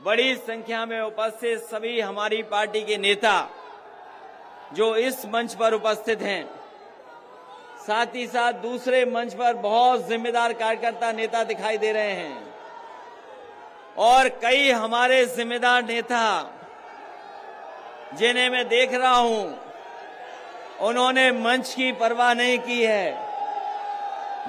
बड़ी संख्या में उपस्थित सभी हमारी पार्टी के नेता जो इस मंच पर उपस्थित हैं, साथ ही साथ दूसरे मंच पर बहुत जिम्मेदार कार्यकर्ता नेता दिखाई दे रहे हैं और कई हमारे जिम्मेदार नेता जिन्हें मैं देख रहा हूं, उन्होंने मंच की परवाह नहीं की है,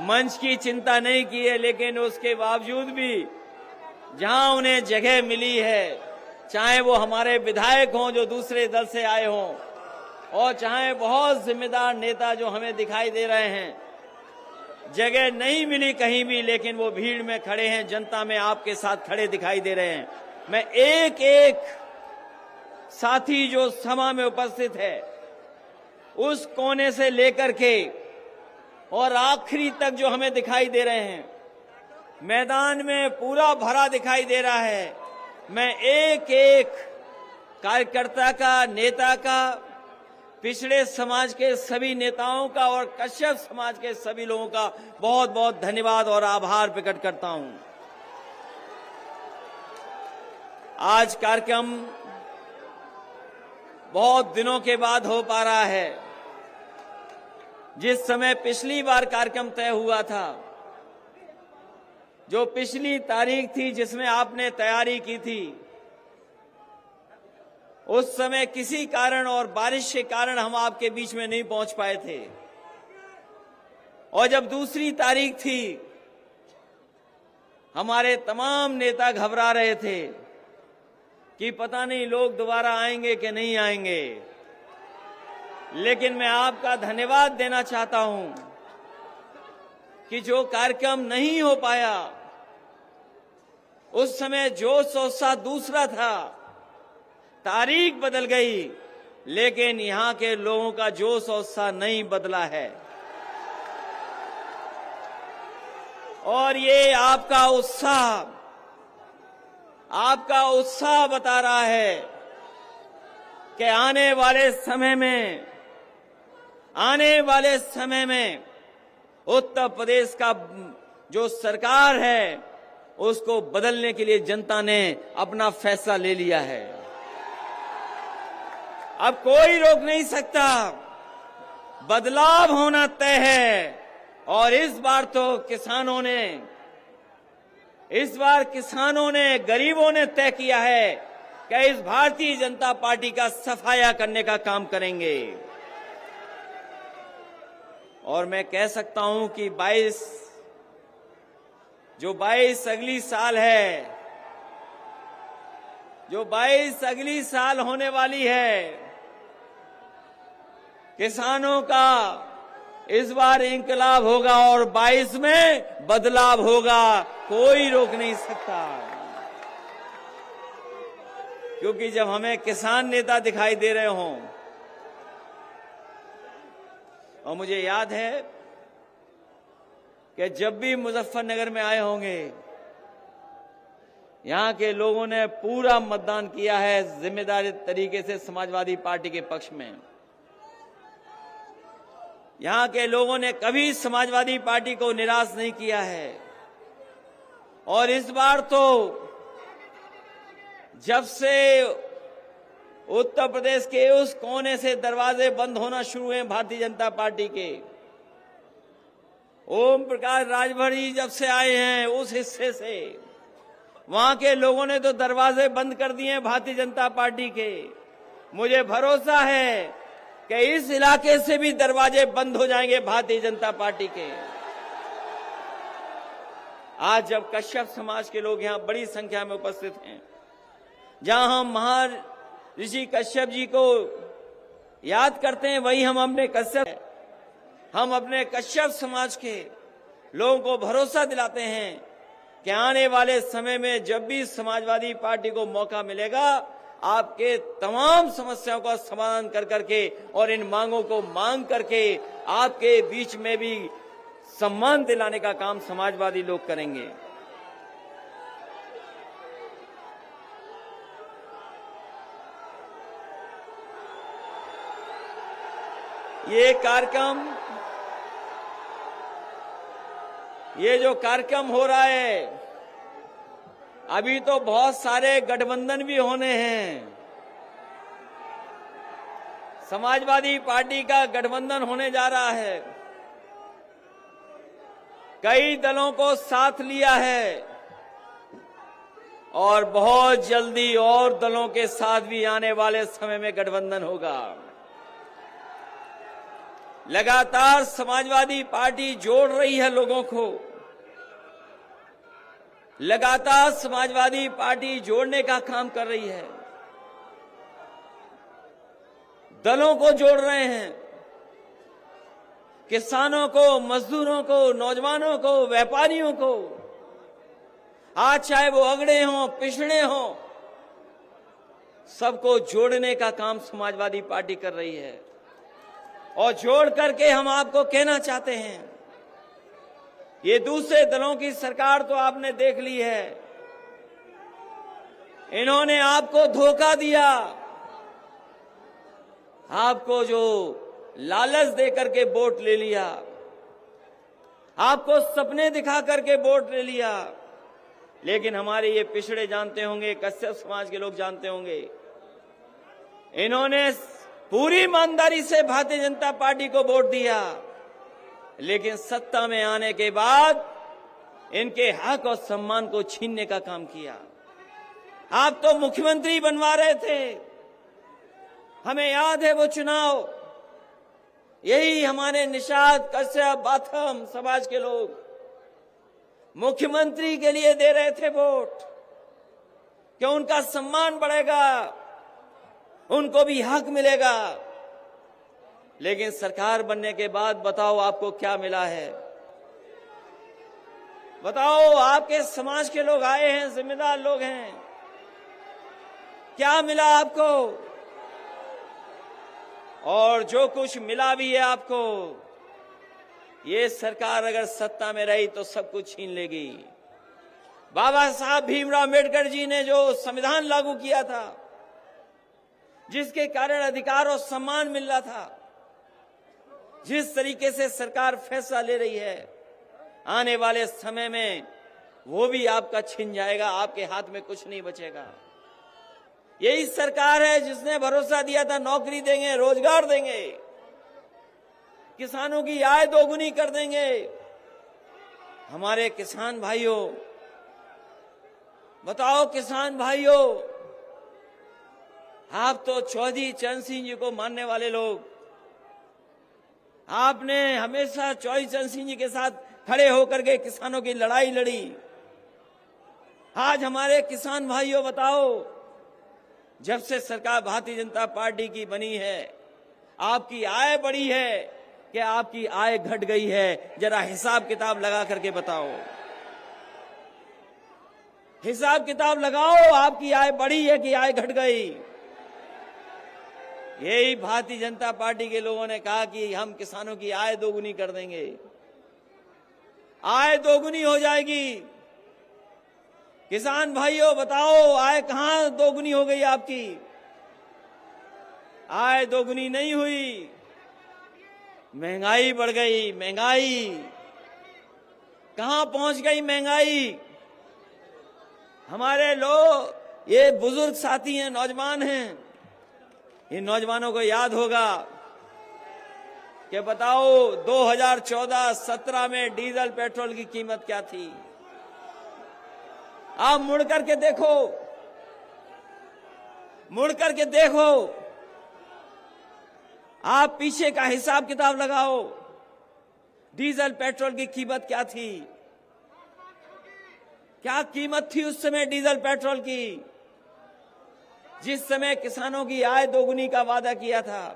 मंच की चिंता नहीं की है, लेकिन उसके बावजूद भी जहां उन्हें जगह मिली है, चाहे वो हमारे विधायक हों जो दूसरे दल से आए हों और चाहे बहुत जिम्मेदार नेता जो हमें दिखाई दे रहे हैं, जगह नहीं मिली कहीं भी, लेकिन वो भीड़ में खड़े हैं, जनता में आपके साथ खड़े दिखाई दे रहे हैं। मैं एक एक साथी जो सभा में उपस्थित है, उस कोने से लेकर के और आखिरी तक जो हमें दिखाई दे रहे हैं, मैदान में पूरा भरा दिखाई दे रहा है। मैं एक एक कार्यकर्ता का, नेता का, पिछड़े समाज के सभी नेताओं का और कश्यप समाज के सभी लोगों का बहुत बहुत धन्यवाद और आभार प्रकट करता हूं। आज कार्यक्रम बहुत दिनों के बाद हो पा रहा है। जिस समय पिछली बार कार्यक्रम तय हुआ था, जो पिछली तारीख थी जिसमें आपने तैयारी की थी, उस समय किसी कारण और बारिश के कारण हम आपके बीच में नहीं पहुंच पाए थे। और जब दूसरी तारीख थी, हमारे तमाम नेता घबरा रहे थे कि पता नहीं लोग दोबारा आएंगे कि नहीं आएंगे। लेकिन मैं आपका धन्यवाद देना चाहता हूं कि जो कार्यक्रम नहीं हो पाया, उस समय जोश और उत्साह दूसरा था, तारीख बदल गई, लेकिन यहां के लोगों का जोश और उत्साह नहीं बदला है। और ये आपका उत्साह बता रहा है कि आने वाले समय में उत्तर प्रदेश का जो सरकार है, उसको बदलने के लिए जनता ने अपना फैसला ले लिया है। अब कोई रोक नहीं सकता, बदलाव होना तय है। और इस बार किसानों ने, गरीबों ने तय किया है कि इस भारतीय जनता पार्टी का सफाया करने का काम करेंगे। और मैं कह सकता हूं कि 22 अगली साल है, जो 22 अगली साल होने वाली है, किसानों का इस बार इंकलाब होगा और 22 में बदलाव होगा, कोई रोक नहीं सकता। क्योंकि जब हमें किसान नेता दिखाई दे रहे हों, और मुझे याद है कि जब भी मुजफ्फरनगर में आए होंगे, यहां के लोगों ने पूरा मतदान किया है जिम्मेदारी तरीके से समाजवादी पार्टी के पक्ष में। यहां के लोगों ने कभी समाजवादी पार्टी को निराश नहीं किया है। और इस बार तो जब से उत्तर प्रदेश के उस कोने से दरवाजे बंद होना शुरू हुए भारतीय जनता पार्टी के, ओम प्रकाश राजभर जी जब से आए हैं उस हिस्से से, वहां के लोगों ने तो दरवाजे बंद कर दिए भारतीय जनता पार्टी के। मुझे भरोसा है कि इस इलाके से भी दरवाजे बंद हो जाएंगे भारतीय जनता पार्टी के। आज जब कश्यप समाज के लोग यहां बड़ी संख्या में उपस्थित हैं, जहां हम महर्षि कश्यप जी को याद करते हैं, वही हम अपने कश्यप समाज के लोगों को भरोसा दिलाते हैं कि आने वाले समय में जब भी समाजवादी पार्टी को मौका मिलेगा, आपके तमाम समस्याओं का समाधान कर करके और इन मांगों को मांग करके आपके बीच में भी सम्मान दिलाने का काम समाजवादी लोग करेंगे। ये जो कार्यक्रम हो रहा है, अभी तो बहुत सारे गठबंधन भी होने हैं। समाजवादी पार्टी का गठबंधन होने जा रहा है, कई दलों को साथ लिया है और बहुत जल्दी और दलों के साथ भी आने वाले समय में गठबंधन होगा। लगातार समाजवादी पार्टी जोड़ रही है लोगों को, लगातार समाजवादी पार्टी जोड़ने का काम कर रही है, दलों को जोड़ रहे हैं, किसानों को, मजदूरों को, नौजवानों को, व्यापारियों को, आज चाहे वो अगड़े हों, पिछड़े हों, सबको जोड़ने का काम समाजवादी पार्टी कर रही है। और जोड़ करके हम आपको कहना चाहते हैं, ये दूसरे दलों की सरकार तो आपने देख ली है, इन्होंने आपको धोखा दिया, आपको जो लालच देकर के वोट ले लिया, आपको सपने दिखा करके वोट ले लिया। लेकिन हमारे ये पिछड़े जानते होंगे, कश्यप समाज के लोग जानते होंगे, इन्होंने पूरी ईमानदारी से भारतीय जनता पार्टी को वोट दिया, लेकिन सत्ता में आने के बाद इनके हक और सम्मान को छीनने का काम किया। आप तो मुख्यमंत्री बनवा रहे थे, हमें याद है वो चुनाव, यही हमारे निषाद, कश्यप, बाथम समाज के लोग मुख्यमंत्री के लिए दे रहे थे वोट कि उनका सम्मान बढ़ेगा, उनको भी हक मिलेगा। लेकिन सरकार बनने के बाद बताओ आपको क्या मिला है? बताओ, आपके समाज के लोग आए हैं, जिम्मेदार लोग हैं, क्या मिला आपको? और जो कुछ मिला भी है आपको, ये सरकार अगर सत्ता में रही तो सब कुछ छीन लेगी। बाबा साहब भीमराव अम्बेडकर जी ने जो संविधान लागू किया था, जिसके कारण अधिकार और सम्मान मिल रहा था, जिस तरीके से सरकार फैसला ले रही है, आने वाले समय में वो भी आपका छिन जाएगा, आपके हाथ में कुछ नहीं बचेगा। यही सरकार है जिसने भरोसा दिया था नौकरी देंगे, रोजगार देंगे, किसानों की आय दोगुनी कर देंगे। हमारे किसान भाइयों, बताओ किसान भाइयों, आप तो चौधरी चरण सिंह जी को मानने वाले लोग, आपने हमेशा चौधरी चरण सिंह जी के साथ खड़े होकर के किसानों की लड़ाई लड़ी। आज हमारे किसान भाइयों बताओ, जब से सरकार भारतीय जनता पार्टी की बनी है, आपकी आय बढ़ी है कि आपकी आय घट गई है? जरा हिसाब किताब लगा करके बताओ, हिसाब किताब लगाओ, आपकी आय बढ़ी है कि आय घट गई? यही भारतीय जनता पार्टी के लोगों ने कहा कि हम किसानों की आय दोगुनी कर देंगे, आय दोगुनी हो जाएगी। किसान भाइयों बताओ, आय कहां दोगुनी हो गई आपकी? आय दोगुनी नहीं हुई, महंगाई बढ़ गई। महंगाई कहां पहुंच गई? महंगाई हमारे लोग, ये बुजुर्ग साथी हैं, नौजवान हैं, इन नौजवानों को याद होगा कि बताओ 2014-17 में डीजल पेट्रोल की कीमत क्या थी? आप मुड़ करके देखो, मुड़ करके देखो, आप पीछे का हिसाब किताब लगाओ, डीजल पेट्रोल की कीमत क्या थी? क्या कीमत थी उस समय डीजल पेट्रोल की, जिस समय किसानों की आय दोगुनी का वादा किया था?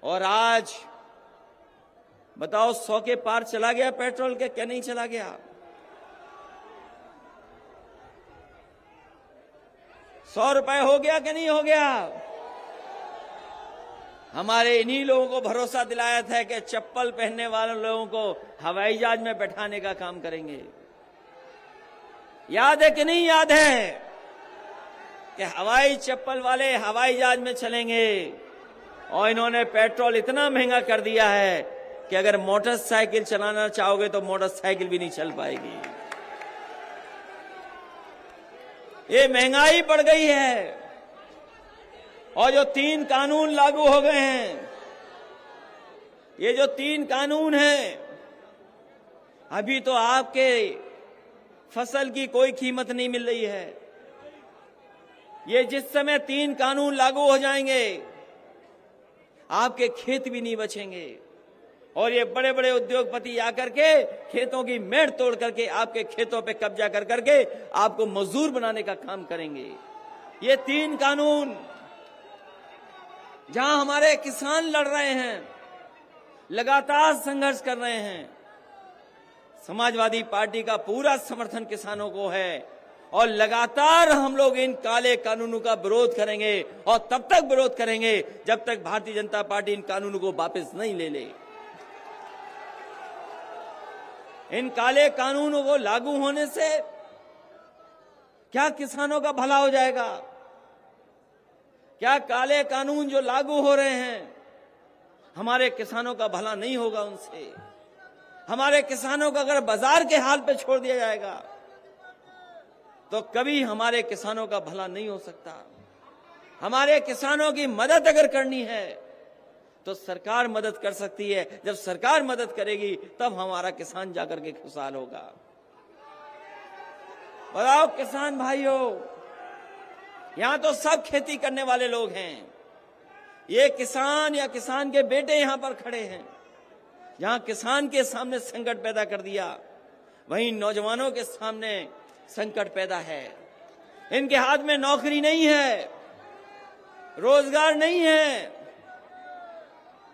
और आज बताओ 100 के पार चला गया पेट्रोल के, क्या नहीं चला गया? 100 रुपए हो गया कि नहीं हो गया? हमारे इन्हीं लोगों को भरोसा दिलाया था कि चप्पल पहनने वाले लोगों को हवाई जहाज में बैठाने का काम करेंगे। याद है कि नहीं याद है कि हवाई चप्पल वाले हवाई जहाज में चलेंगे? और इन्होंने पेट्रोल इतना महंगा कर दिया है कि अगर मोटरसाइकिल चलाना चाहोगे तो मोटरसाइकिल भी नहीं चल पाएगी। ये महंगाई बढ़ गई है और जो 3 कानून लागू हो गए हैं, ये जो 3 कानून हैं, अभी तो आपके फसल की कोई कीमत नहीं मिल रही है। ये जिस समय 3 कानून लागू हो जाएंगे, आपके खेत भी नहीं बचेंगे और ये बड़े बड़े उद्योगपति आकर के खेतों की मेड़ तोड़ करके आपके खेतों पे कब्जा कर करके आपको मजदूर बनाने का काम करेंगे। ये 3 कानून जहां हमारे किसान लड़ रहे हैं, लगातार संघर्ष कर रहे हैं, समाजवादी पार्टी का पूरा समर्थन किसानों को है और लगातार हम लोग इन काले कानूनों का विरोध करेंगे और तब तक विरोध करेंगे जब तक भारतीय जनता पार्टी इन कानूनों को वापस नहीं ले ले। इन काले कानूनों को लागू होने से क्या किसानों का भला हो जाएगा? क्या काले कानून जो लागू हो रहे हैं, हमारे किसानों का भला नहीं होगा उनसे? हमारे किसानों को अगर बाजार के हाल पे छोड़ दिया जाएगा तो कभी हमारे किसानों का भला नहीं हो सकता। हमारे किसानों की मदद अगर करनी है तो सरकार मदद कर सकती है। जब सरकार मदद करेगी तब हमारा किसान जाकर के खुशहाल होगा। बताओ किसान भाइयों, यहां तो सब खेती करने वाले लोग हैं। ये किसान या किसान के बेटे यहां पर खड़े हैं। जहां किसान के सामने संकट पैदा कर दिया, वहीं नौजवानों के सामने संकट पैदा है। इनके हाथ में नौकरी नहीं है, रोजगार नहीं है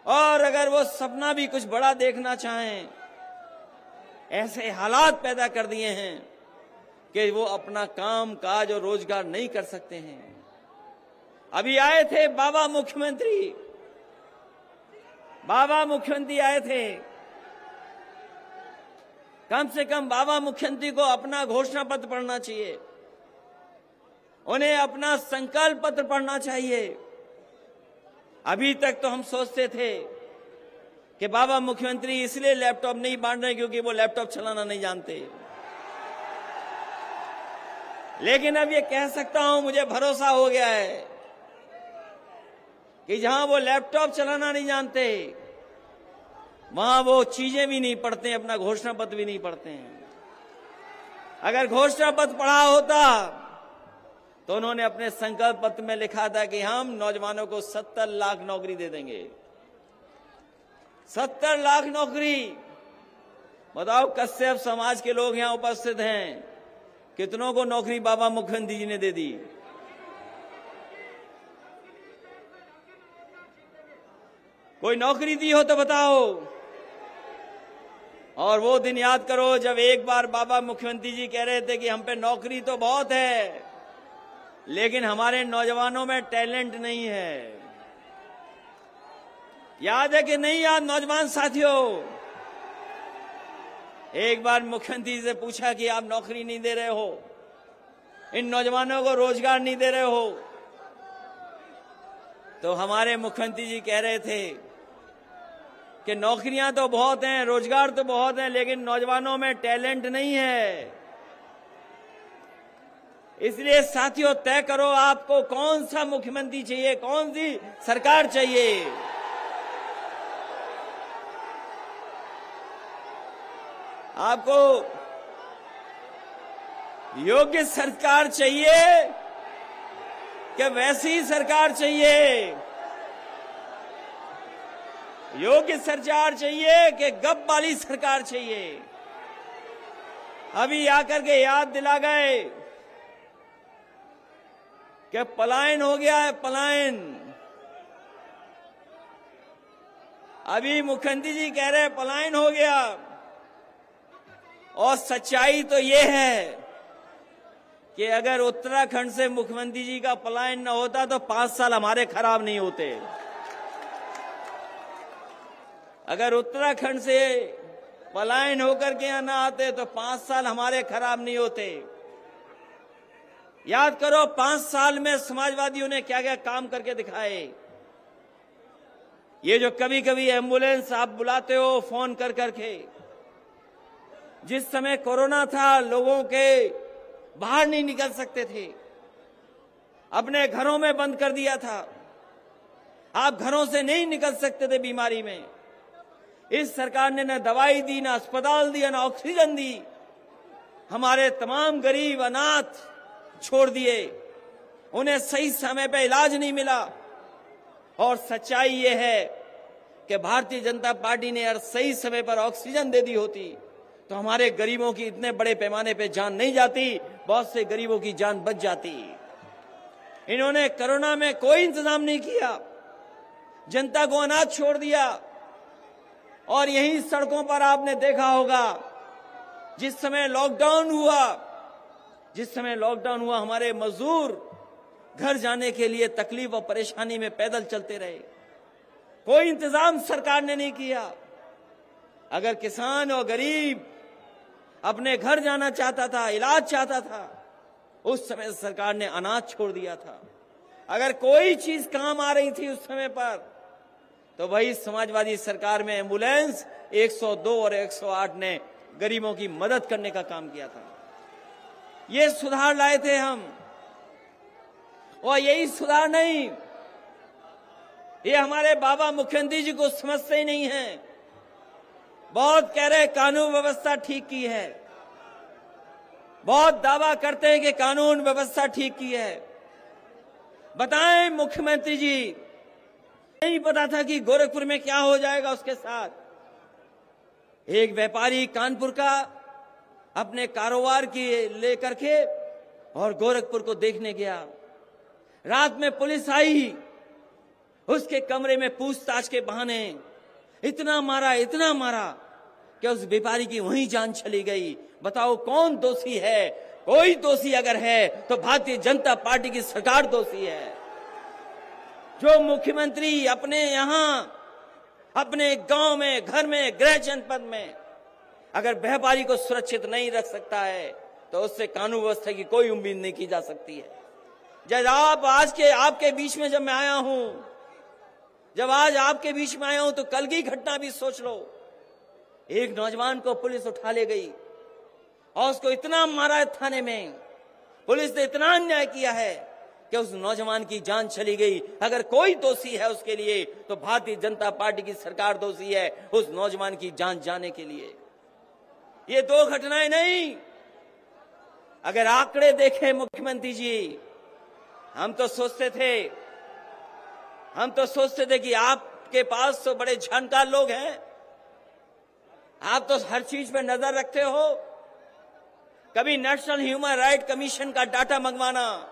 और अगर वो सपना भी कुछ बड़ा देखना चाहें, ऐसे हालात पैदा कर दिए हैं कि वो अपना काम काज और रोजगार नहीं कर सकते हैं। अभी आए थे बाबा मुख्यमंत्री आए थे। कम से कम बाबा मुख्यमंत्री को अपना घोषणा पत्र पढ़ना चाहिए, उन्हें अपना संकल्प पत्र पढ़ना चाहिए। अभी तक तो हम सोचते थे कि बाबा मुख्यमंत्री इसलिए लैपटॉप नहीं बांट रहे क्योंकि वो लैपटॉप चलाना नहीं जानते, लेकिन अब ये कह सकता हूं, मुझे भरोसा हो गया है कि जहां वो लैपटॉप चलाना नहीं जानते, वहां वो चीजें भी नहीं पढ़ते हैं, अपना घोषणा पत्र भी नहीं पढ़ते हैं। अगर घोषणा पत्र पढ़ा होता तो उन्होंने अपने संकल्प पत्र में लिखा था कि हम नौजवानों को 70 लाख नौकरी दे देंगे। 70 लाख नौकरी। बताओ, कश्यप समाज के लोग यहां उपस्थित हैं, कितनों को नौकरी बाबा मुख्यमंत्री जी ने दे दी? कोई नौकरी दी हो तो बताओ। और वो दिन याद करो जब एक बार बाबा मुख्यमंत्री जी कह रहे थे कि हम पे नौकरी तो बहुत है, लेकिन हमारे नौजवानों में टैलेंट नहीं है। याद है कि नहीं याद नौजवान साथियों? एक बार मुख्यमंत्री से पूछा कि आप नौकरी नहीं दे रहे हो, इन नौजवानों को रोजगार नहीं दे रहे हो, तो हमारे मुख्यमंत्री जी कह रहे थे कि नौकरियां तो बहुत हैं, रोजगार तो बहुत हैं, लेकिन नौजवानों में टैलेंट नहीं है। इसलिए साथियों, तय करो आपको कौन सा मुख्यमंत्री चाहिए, कौन सी सरकार चाहिए। आपको योग्य सरकार चाहिए कि वैसी सरकार चाहिए? योग्य सरकार चाहिए कि गप वाली सरकार चाहिए? अभी आकर के याद दिला गए कि पलायन हो गया है, पलायन। अभी मुख्यमंत्री जी कह रहे हैं पलायन हो गया, और सच्चाई तो ये है कि अगर उत्तराखंड से मुख्यमंत्री जी का पलायन न होता तो 5 साल हमारे खराब नहीं होते। अगर उत्तराखंड से पलायन होकर के यहां न आते तो 5 साल हमारे खराब नहीं होते। याद करो 5 साल में समाजवादियों ने क्या क्या काम करके दिखाए। ये जो कभी कभी एम्बुलेंस आप बुलाते हो फोन कर करके, जिस समय कोरोना था लोगों के बाहर नहीं निकल सकते थे, अपने घरों में बंद कर दिया था। आप घरों से नहीं निकल सकते थे बीमारी में। इस सरकार ने न दवाई दी, न अस्पताल दिया, न ऑक्सीजन दी। हमारे तमाम गरीब अनाथ छोड़ दिए, उन्हें सही समय पे इलाज नहीं मिला। और सच्चाई ये है कि भारतीय जनता पार्टी ने अगर सही समय पर ऑक्सीजन दे दी होती तो हमारे गरीबों की इतने बड़े पैमाने पे जान नहीं जाती, बहुत से गरीबों की जान बच जाती। इन्होंने कोरोना में कोई इंतजाम नहीं किया, जनता को अनाथ छोड़ दिया। और यही सड़कों पर आपने देखा होगा, जिस समय लॉकडाउन हुआ हमारे मजदूर घर जाने के लिए तकलीफ और परेशानी में पैदल चलते रहे। कोई इंतजाम सरकार ने नहीं किया। अगर किसान और गरीब अपने घर जाना चाहता था, इलाज चाहता था, उस समय सरकार ने अनाज छोड़ दिया था। अगर कोई चीज काम आ रही थी उस समय पर, तो वही समाजवादी सरकार में एम्बुलेंस 102 और 108 ने गरीबों की मदद करने का काम किया था। ये सुधार लाए थे हम। और यही सुधार नहीं, ये हमारे बाबा मुख्यमंत्री जी को समझते ही नहीं है। बहुत कह रहे कानून व्यवस्था ठीक की है, बहुत दावा करते हैं कि कानून व्यवस्था ठीक की है। बताएं मुख्यमंत्री जी, नहीं पता था कि गोरखपुर में क्या हो जाएगा उसके साथ। एक व्यापारी कानपुर का अपने कारोबार की लेकर के और गोरखपुर को देखने गया। रात में पुलिस आई, उसके कमरे में पूछताछ के बहाने इतना मारा कि उस व्यापारी की वहीं जान चली गई। बताओ कौन दोषी है? कोई दोषी अगर है तो भारतीय जनता पार्टी की सरकार दोषी है। जो मुख्यमंत्री अपने यहां, अपने गांव में, घर में, गृह जनपद में अगर व्यापारी को सुरक्षित नहीं रख सकता है तो उससे कानून व्यवस्था की कोई उम्मीद नहीं की जा सकती है। जब आपके बीच में जब मैं आया हूं, जब आज आपके बीच में आया हूं, तो कल की घटना भी सोच लो। एक नौजवान को पुलिस उठा ले गई और उसको इतना मारा है थाने में। पुलिस ने इतना अन्याय किया है कि उस नौजवान की जान चली गई। अगर कोई दोषी है उसके लिए तो भारतीय जनता पार्टी की सरकार दोषी है उस नौजवान की जान जाने के लिए। ये दो घटनाएं नहीं, अगर आंकड़े देखें मुख्यमंत्री जी, हम तो सोचते थे कि आपके पास तो बड़े जानकार लोग हैं, आप तो हर चीज पे नजर रखते हो। कभी नेशनल ह्यूमन राइट कमीशन का डाटा मंगवाना,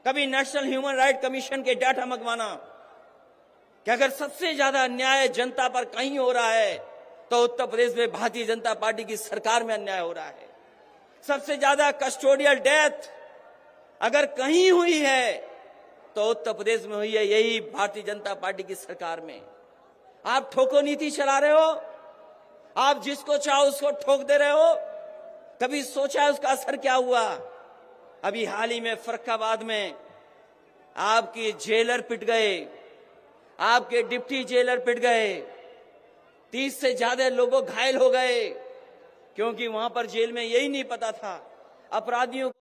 कभी नेशनल ह्यूमन राइट कमीशन के डाटा मंगवाना कि अगर सबसे ज्यादा अन्याय जनता पर कहीं हो रहा है तो उत्तर प्रदेश में भारतीय जनता पार्टी की सरकार में अन्याय हो रहा है। सबसे ज्यादा कस्टोडियल डेथ अगर कहीं हुई है तो उत्तर प्रदेश में हुई है, यही भारतीय जनता पार्टी की सरकार में। आप ठोको नीति चला रहे हो, आप जिसको चाहो उसको ठोक दे रहे हो। कभी सोचा है उसका असर क्या हुआ? अभी हाल ही में फर्रुखाबाद में आपके जेलर पिट गए, आपके डिप्टी जेलर पिट गए, 30 से ज्यादा लोग घायल हो गए, क्योंकि वहां पर जेल में यही नहीं पता था अपराधियों